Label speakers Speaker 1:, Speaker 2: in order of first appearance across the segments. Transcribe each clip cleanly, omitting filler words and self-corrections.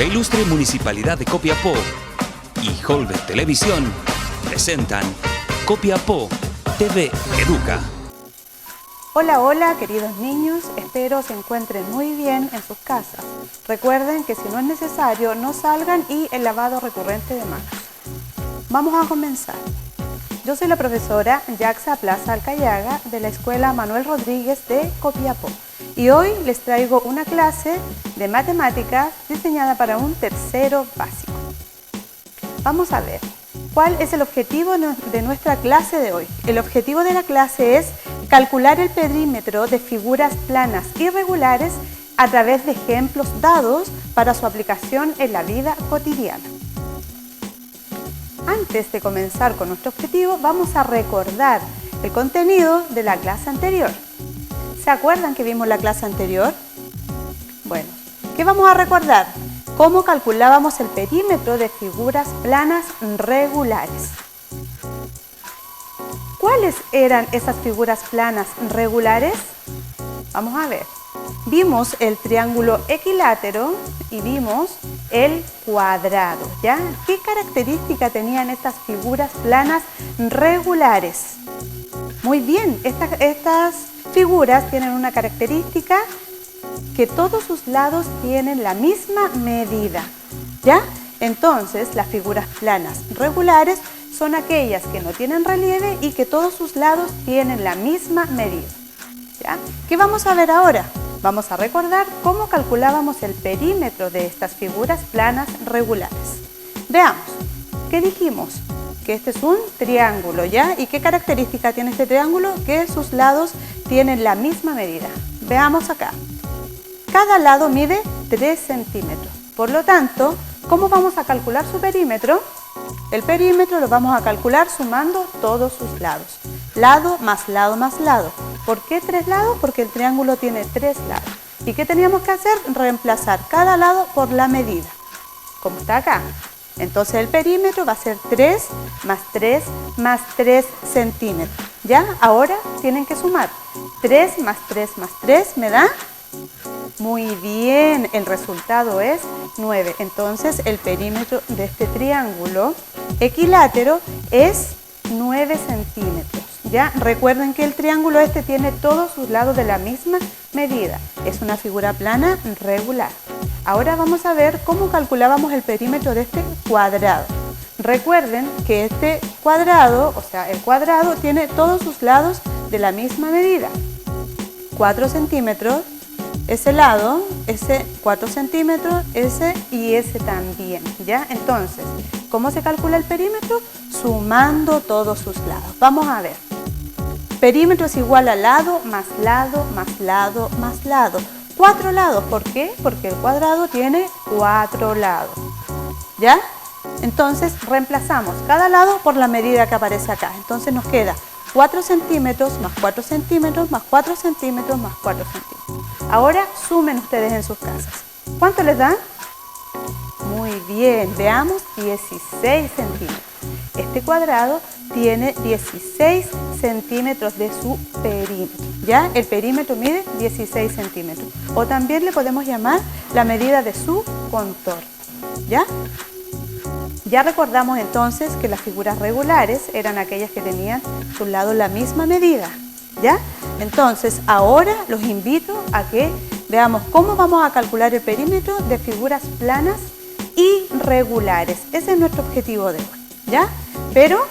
Speaker 1: La ilustre Municipalidad de Copiapó y Holbert Televisión presentan Copiapó TV Educa.
Speaker 2: Hola, hola queridos niños, espero se encuentren muy bien en sus casas. Recuerden que si no es necesario, no salgan y el lavado recurrente de manos. Vamos a comenzar. Yo soy la profesora Yaxa Plaza Alcayaga de la Escuela Manuel Rodríguez de Copiapó y hoy les traigo una clase de matemáticas diseñada para un tercero básico. Vamos a ver, ¿cuál es el objetivo de nuestra clase de hoy? El objetivo de la clase es calcular el perímetro de figuras planas irregulares a través de ejemplos dados para su aplicación en la vida cotidiana. Antes de comenzar con nuestro objetivo, vamos a recordar el contenido de la clase anterior. ¿Se acuerdan que vimos la clase anterior? Bueno, ¿qué vamos a recordar? Cómo calculábamos el perímetro de figuras planas regulares. ¿Cuáles eran esas figuras planas regulares? Vamos a ver. Vimos el triángulo equilátero y vimos el cuadrado, ¿ya? ¿Qué característica tenían estas figuras planas regulares? Muy bien, estas figuras tienen una característica que todos sus lados tienen la misma medida, ¿ya? Entonces, las figuras planas regulares son aquellas que no tienen relieve y que todos sus lados tienen la misma medida, ¿ya? ¿Qué vamos a ver ahora? Vamos a recordar cómo calculábamos el perímetro de estas figuras planas regulares. Veamos, ¿qué dijimos? Que este es un triángulo, ¿ya? ¿Y qué característica tiene este triángulo? Que sus lados tienen la misma medida. Veamos acá. Cada lado mide 3 centímetros. Por lo tanto, ¿cómo vamos a calcular su perímetro? El perímetro lo vamos a calcular sumando todos sus lados. Lado más lado más lado. ¿Por qué 3 lados? Porque el triángulo tiene 3 lados. ¿Y qué teníamos que hacer? Reemplazar cada lado por la medida, como está acá. Entonces el perímetro va a ser 3 más 3 más 3 centímetros. ¿Ya? Ahora tienen que sumar. 3 más 3 más 3 me da... Muy bien, el resultado es 9. Entonces el perímetro de este triángulo equilátero es 9 centímetros. ¿Ya? Recuerden que el triángulo este tiene todos sus lados de la misma medida. Es una figura plana regular. Ahora vamos a ver cómo calculábamos el perímetro de este cuadrado. Recuerden que este cuadrado, o sea, el cuadrado tiene todos sus lados de la misma medida. 4 centímetros. Ese lado, ese 4 centímetros, ese y ese también, ¿ya? Entonces, ¿cómo se calcula el perímetro? Sumando todos sus lados. Vamos a ver. Perímetro es igual a lado, más lado, más lado, más lado. 4 lados, ¿por qué? Porque el cuadrado tiene 4 lados, ¿ya? Entonces, reemplazamos cada lado por la medida que aparece acá. Entonces nos queda 4 centímetros más 4 centímetros más 4 centímetros más 4 centímetros. Ahora sumen ustedes en sus casas. ¿Cuánto les da? Muy bien, veamos 16 centímetros. Este cuadrado tiene 16 centímetros de su perímetro. ¿Ya? El perímetro mide 16 centímetros. O también le podemos llamar la medida de su contorno. ¿Ya? Ya recordamos entonces que las figuras regulares eran aquellas que tenían sus lados la misma medida, ¿ya? Entonces, ahora los invito a que veamos cómo vamos a calcular el perímetro de figuras planas irregulares. Ese es nuestro objetivo de hoy, ¿ya? Pero,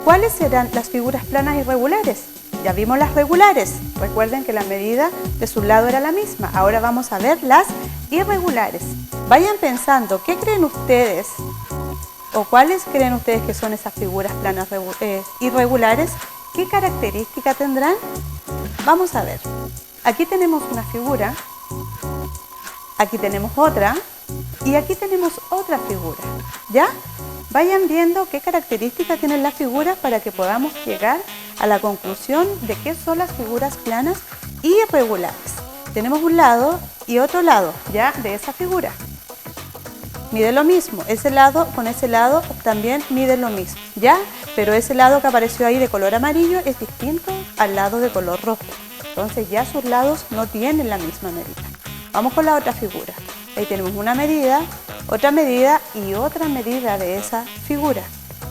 Speaker 2: ¿cuáles serán las figuras planas irregulares? Ya vimos las regulares. Recuerden que la medida de su lado era la misma. Ahora vamos a ver las irregulares. Vayan pensando, ¿qué creen ustedes? ¿O cuáles creen ustedes que son esas figuras planas irregulares? ¿Qué característica tendrán? Vamos a ver. Aquí tenemos una figura, aquí tenemos otra y aquí tenemos otra figura, ¿ya? Vayan viendo qué características tienen las figuras para que podamos llegar a la conclusión de qué son las figuras planas irregulares. Tenemos un lado y otro lado, ¿ya? De esa figura. Mide lo mismo, ese lado con ese lado también mide lo mismo, ¿ya? Pero ese lado que apareció ahí de color amarillo es distinto al lado de color rojo. Entonces ya sus lados no tienen la misma medida. Vamos con la otra figura. Ahí tenemos una medida, otra medida y otra medida de esa figura.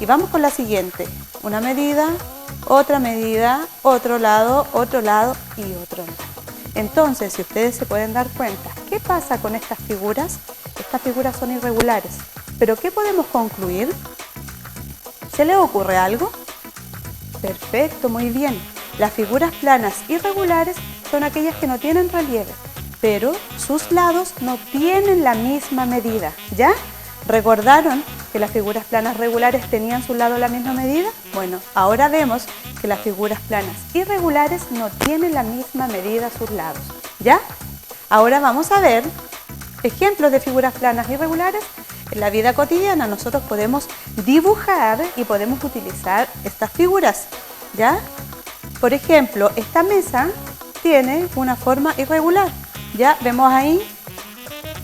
Speaker 2: Y vamos con la siguiente. Una medida, otro lado y otro lado. Entonces, si ustedes se pueden dar cuenta, ¿qué pasa con estas figuras? Estas figuras son irregulares. ¿Pero qué podemos concluir? ¿Se le ocurre algo? Perfecto, muy bien. Las figuras planas irregulares son aquellas que no tienen relieve, pero sus lados no tienen la misma medida, ¿ya? ¿Recordaron que las figuras planas regulares tenían sus lados la misma medida? Bueno, ahora vemos que las figuras planas irregulares no tienen la misma medida sus lados, ¿ya? Ahora vamos a ver ejemplos de figuras planas irregulares. En la vida cotidiana nosotros podemos dibujar y podemos utilizar estas figuras, ¿ya? Por ejemplo, esta mesa tiene una forma irregular, ¿ya? Vemos ahí,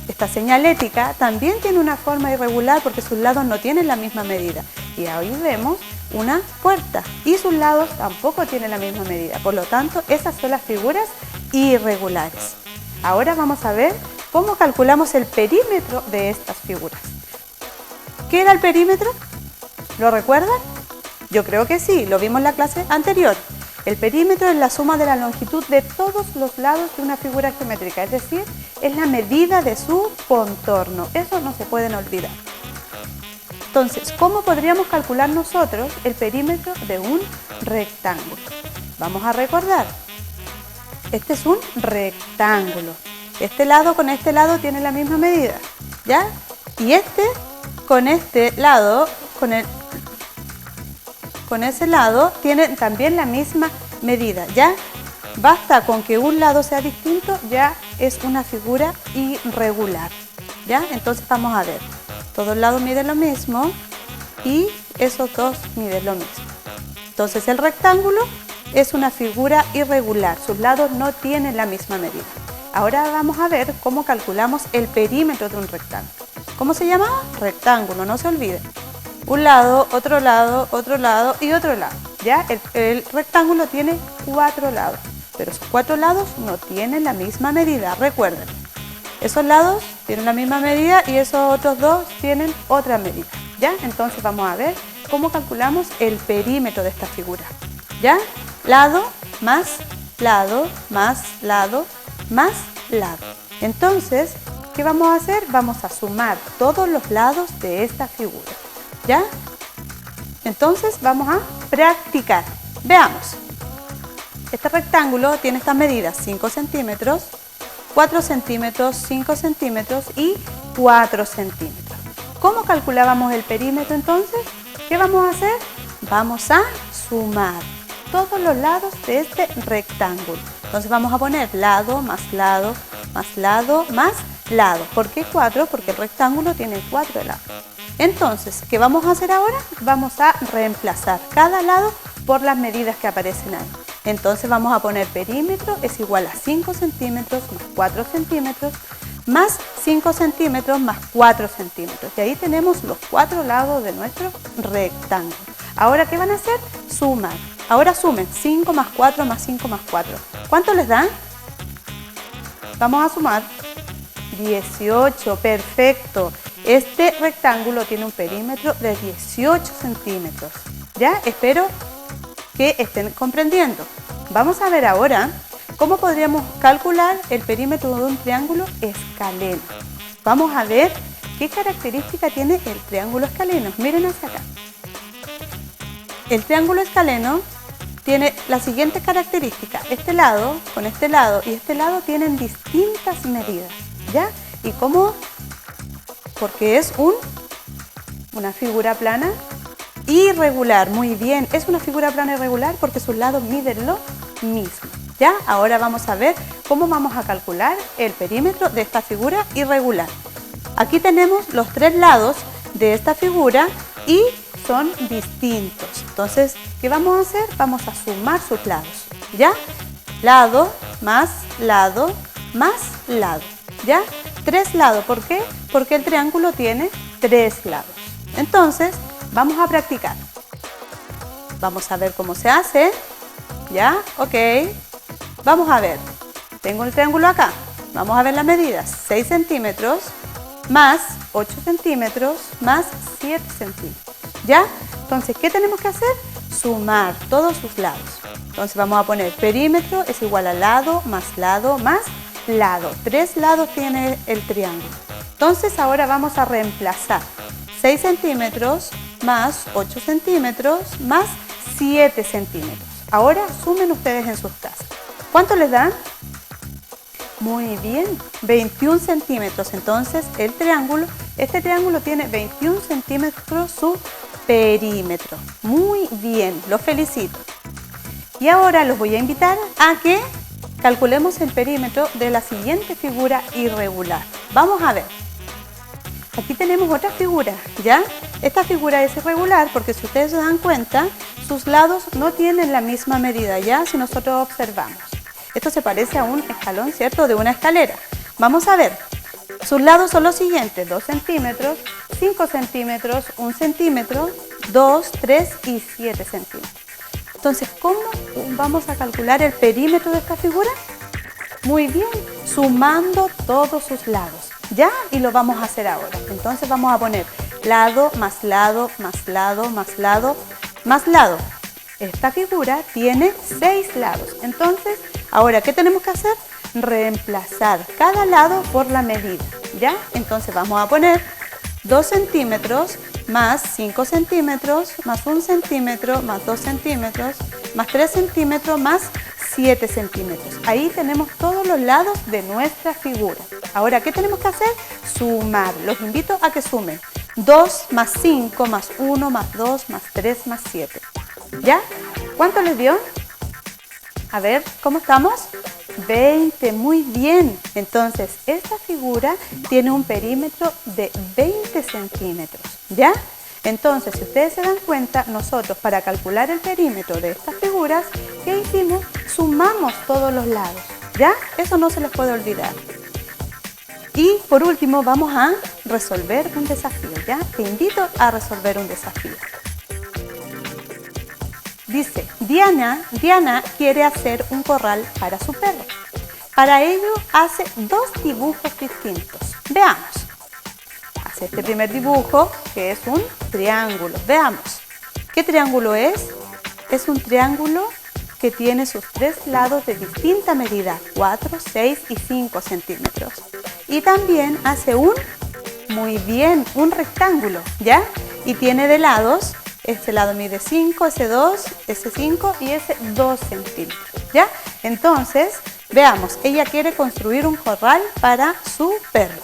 Speaker 2: esta señalética también tiene una forma irregular porque sus lados no tienen la misma medida. Y ahí vemos una puerta y sus lados tampoco tienen la misma medida. Por lo tanto, esas son las figuras irregulares. Ahora vamos a ver cómo calculamos el perímetro de estas figuras. ¿Qué era el perímetro? ¿Lo recuerdan? Yo creo que sí, lo vimos en la clase anterior. El perímetro es la suma de la longitud de todos los lados de una figura geométrica, es decir, es la medida de su contorno. Eso no se pueden olvidar. Entonces, ¿cómo podríamos calcular nosotros el perímetro de un rectángulo? Vamos a recordar. Este es un rectángulo. Este lado con este lado tiene la misma medida, ¿ya? Y este con este lado, con ese lado, tiene también la misma medida, ¿ya? Basta con que un lado sea distinto, ya es una figura irregular, ¿ya? Entonces vamos a ver, todos lados miden lo mismo y esos dos miden lo mismo. Entonces el rectángulo es una figura irregular, sus lados no tienen la misma medida. Ahora vamos a ver cómo calculamos el perímetro de un rectángulo. ¿Cómo se llama? Rectángulo, no se olviden. Un lado y otro lado. ¿Ya? El rectángulo tiene 4 lados, pero esos 4 lados no tienen la misma medida, recuerden. Esos lados tienen la misma medida y esos otros dos tienen otra medida. ¿Ya? Entonces vamos a ver cómo calculamos el perímetro de esta figura. ¿Ya? Lado más lado más lado más lado. Entonces, ¿qué vamos a hacer? Vamos a sumar todos los lados de esta figura, ¿ya? Entonces vamos a practicar. Veamos. Este rectángulo tiene estas medidas: 5 centímetros, 4 centímetros, 5 centímetros y 4 centímetros. ¿Cómo calculábamos el perímetro entonces? ¿Qué vamos a hacer? Vamos a sumar todos los lados de este rectángulo. Entonces vamos a poner lado más lado más lado más lado. ¿Por qué 4? Porque el rectángulo tiene 4 lados. Entonces, ¿qué vamos a hacer ahora? Vamos a reemplazar cada lado por las medidas que aparecen ahí. Entonces vamos a poner perímetro es igual a 5 centímetros más 4 centímetros más 5 centímetros más 4 centímetros. Y ahí tenemos los 4 lados de nuestro rectángulo. Ahora, ¿qué van a hacer? Sumar. Ahora sumen 5 más 4 más 5 más 4. ¿Cuánto les dan? Vamos a sumar 18. Perfecto. Este rectángulo tiene un perímetro de 18 centímetros. ¿Ya? Espero que estén comprendiendo. Vamos a ver ahora cómo podríamos calcular el perímetro de un triángulo escaleno. Vamos a ver qué característica tiene el triángulo escaleno. Miren hacia acá. El triángulo escaleno tiene la siguiente característica. Este lado con este lado y este lado tienen distintas medidas, ¿ya? ¿Y cómo? Porque es una figura plana irregular. Muy bien, es una figura plana irregular porque sus lados miden lo mismo, ¿ya? Ahora vamos a ver cómo vamos a calcular el perímetro de esta figura irregular. Aquí tenemos los 3 lados de esta figura y son distintos. Entonces, ¿qué vamos a hacer? Vamos a sumar sus lados, ¿ya? Lado más lado más lado, ¿ya? 3 lados, ¿por qué? Porque el triángulo tiene 3 lados. Entonces, vamos a practicar. Vamos a ver cómo se hace, ¿ya? Ok. Vamos a ver. Tengo el triángulo acá. Vamos a ver las medidas. 6 centímetros más 8 centímetros más 7 centímetros. ¿Ya? Entonces, ¿qué tenemos que hacer? Sumar todos sus lados. Entonces vamos a poner perímetro es igual a lado más lado más lado. 3 lados tiene el triángulo. Entonces ahora vamos a reemplazar 6 centímetros más 8 centímetros más 7 centímetros. Ahora sumen ustedes en sus casas. ¿Cuánto les dan? Muy bien, 21 centímetros. Entonces este triángulo tiene 21 centímetros su perímetro. Muy bien, los felicito. Y ahora los voy a invitar a que calculemos el perímetro de la siguiente figura irregular. Vamos a ver. Aquí tenemos otra figura, ¿ya? Esta figura es irregular porque si ustedes se dan cuenta, sus lados no tienen la misma medida, ¿ya? Si nosotros observamos. Esto se parece a un escalón, ¿cierto? De una escalera. Vamos a ver. Sus lados son los siguientes, 2 centímetros, 5 centímetros, 1 centímetro, 2, 3 y 7 centímetros. Entonces, ¿cómo vamos a calcular el perímetro de esta figura? Muy bien, sumando todos sus lados, ¿ya? Y lo vamos a hacer ahora. Entonces vamos a poner lado más lado más lado más lado más lado. Esta figura tiene 6 lados. Entonces, ahora, ¿qué tenemos que hacer? Reemplazar cada lado por la medida, ¿ya? Entonces vamos a poner 2 centímetros más 5 centímetros más 1 centímetro más 2 centímetros más 3 centímetros más 7 centímetros. Ahí tenemos todos los lados de nuestra figura. Ahora, ¿qué tenemos que hacer? Sumar. Los invito a que sumen. 2 más 5 más 1 más 2 más 3 más 7. ¿Ya? ¿Cuánto les dio? A ver, ¿cómo estamos? 20, muy bien. Entonces, esta figura tiene un perímetro de 20 centímetros, ¿ya? Entonces, si ustedes se dan cuenta, nosotros para calcular el perímetro de estas figuras, ¿qué hicimos? Sumamos todos los lados, ¿ya? Eso no se les puede olvidar. Y por último, vamos a resolver un desafío, ¿ya? Te invito a resolver un desafío. Dice, Diana quiere hacer un corral para su perro. Para ello hace 2 dibujos distintos. Veamos. Hace este primer dibujo, que es un triángulo. Veamos. ¿Qué triángulo es? Es un triángulo que tiene sus 3 lados de distinta medida, 4, 6 y 5 centímetros. Y también hace muy bien, un rectángulo, ¿ya? Y tiene de lados. Este lado mide 5, ese 2, ese 5 y ese 2 centímetros, ¿ya? Entonces, veamos, ella quiere construir un corral para su perro.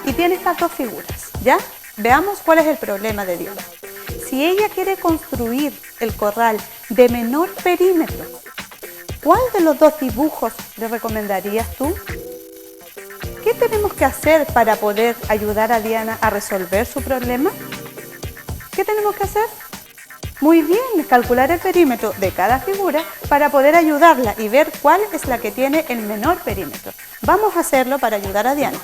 Speaker 2: Y tiene estas 2 figuras, ¿ya? Veamos cuál es el problema de Diana. Si ella quiere construir el corral de menor perímetro, ¿cuál de los 2 dibujos le recomendarías tú? ¿Qué tenemos que hacer para poder ayudar a Diana a resolver su problema? ¿Qué tenemos que hacer? Muy bien, calcular el perímetro de cada figura para poder ayudarla y ver cuál es la que tiene el menor perímetro. Vamos a hacerlo para ayudar a Diana.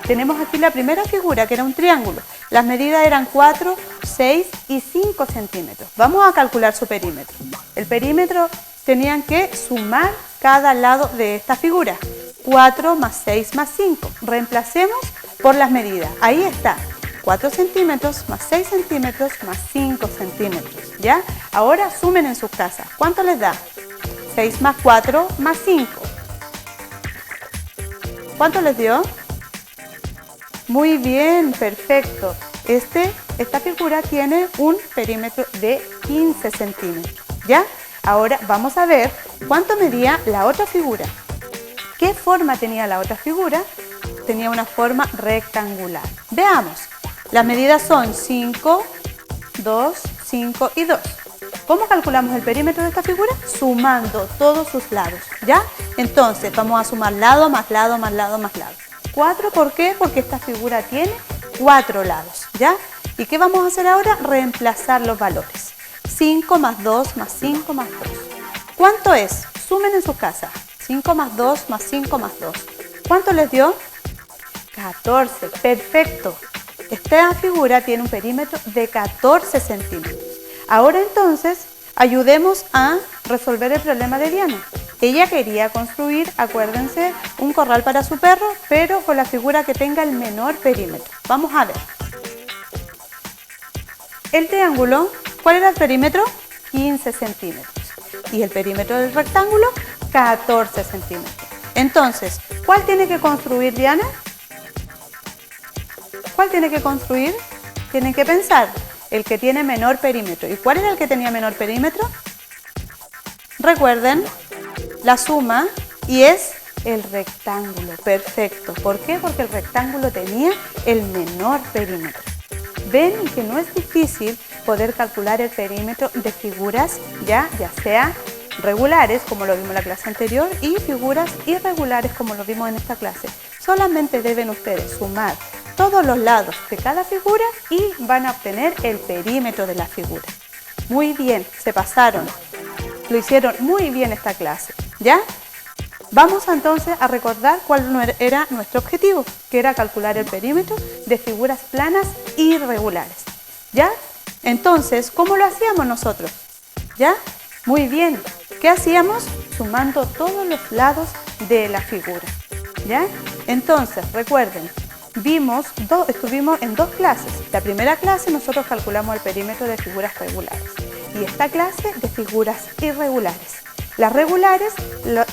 Speaker 2: Tenemos aquí la primera figura, que era un triángulo. Las medidas eran 4, 6 y 5 centímetros. Vamos a calcular su perímetro. El perímetro tenían que sumar cada lado de esta figura. 4 más 6 más 5. Reemplacemos por las medidas. Ahí está. 4 centímetros más 6 centímetros más 5 centímetros, ¿ya? Ahora sumen en sus casas. ¿Cuánto les da? 6 más 4 más 5. ¿Cuánto les dio? Muy bien, perfecto. Esta figura tiene un perímetro de 15 centímetros, ¿ya? Ahora vamos a ver cuánto medía la otra figura. ¿Qué forma tenía la otra figura? Tenía una forma rectangular. Veamos. Las medidas son 5, 2, 5 y 2. ¿Cómo calculamos el perímetro de esta figura? Sumando todos sus lados, ¿ya? Entonces vamos a sumar lado más lado más lado más lado. 4, ¿por qué? Porque esta figura tiene 4 lados, ¿ya? ¿Y qué vamos a hacer ahora? Reemplazar los valores. 5 más 2 más 5 más 2. ¿Cuánto es? Sumen en sus casas. 5 más 2 más 5 más 2. ¿Cuánto les dio? 14. Perfecto. Esta figura tiene un perímetro de 14 centímetros. Ahora entonces, ayudemos a resolver el problema de Diana. Ella quería construir, acuérdense, un corral para su perro, pero con la figura que tenga el menor perímetro. Vamos a ver. El triángulo, ¿cuál era el perímetro? 15 centímetros. Y el perímetro del rectángulo, 14 centímetros. Entonces, ¿cuál tiene que construir, Diana? ¿Cuál tiene que construir? Tienen que pensar, el que tiene menor perímetro. ¿Y cuál era el que tenía menor perímetro? Recuerden, la suma, y es el rectángulo. Perfecto. ¿Por qué? Porque el rectángulo tenía el menor perímetro. Ven que no es difícil poder calcular el perímetro de figuras, ya sea regulares, como lo vimos en la clase anterior, y figuras irregulares, como lo vimos en esta clase. Solamente deben ustedes sumar todos los lados de cada figura y van a obtener el perímetro de la figura. Muy bien, se pasaron. Lo hicieron muy bien esta clase, ¿ya? Vamos entonces a recordar cuál era nuestro objetivo, que era calcular el perímetro de figuras planas irregulares, ¿ya? Entonces, ¿cómo lo hacíamos nosotros? ¿Ya? Muy bien. ¿Qué hacíamos? Sumando todos los lados de la figura, ¿ya? Entonces, recuerden, estuvimos en dos clases. La primera clase nosotros calculamos el perímetro de figuras regulares y esta clase de figuras irregulares. Las regulares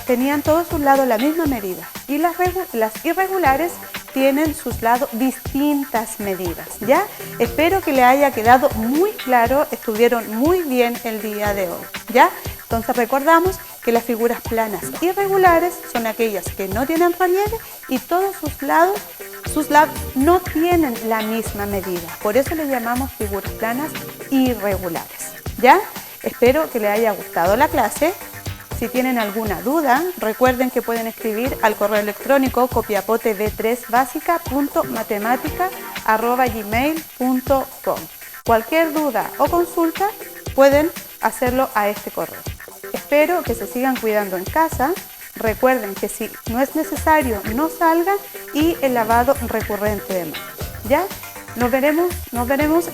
Speaker 2: tenían todos sus lados la misma medida y las irregulares tienen sus lados distintas medidas, ¿ya? Espero que les haya quedado muy claro, estuvieron muy bien el día de hoy, ¿ya? Entonces recordamos que las figuras planas irregulares son aquellas que no tienen relieve y todos sus lados no tienen la misma medida. Por eso les llamamos figuras planas irregulares, ¿ya? Espero que les haya gustado la clase. Si tienen alguna duda, recuerden que pueden escribir al correo electrónico copiapotv3básica.matemática@gmail.com. Cualquier duda o consulta pueden hacerlo a este correo. Espero que se sigan cuidando en casa. Recuerden que si no es necesario, no salgan, y el lavado recurrente de manos, ¿ya? Nos veremos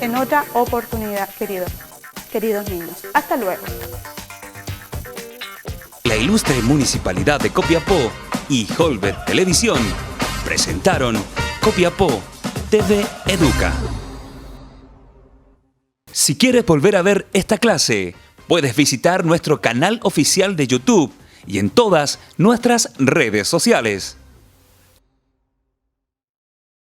Speaker 2: en otra oportunidad, queridos niños. Hasta luego.
Speaker 1: La ilustre Municipalidad de Copiapó y Holbert Televisión presentaron Copiapó TV Educa. Si quieres volver a ver esta clase, puedes visitar nuestro canal oficial de YouTube y en todas nuestras redes sociales.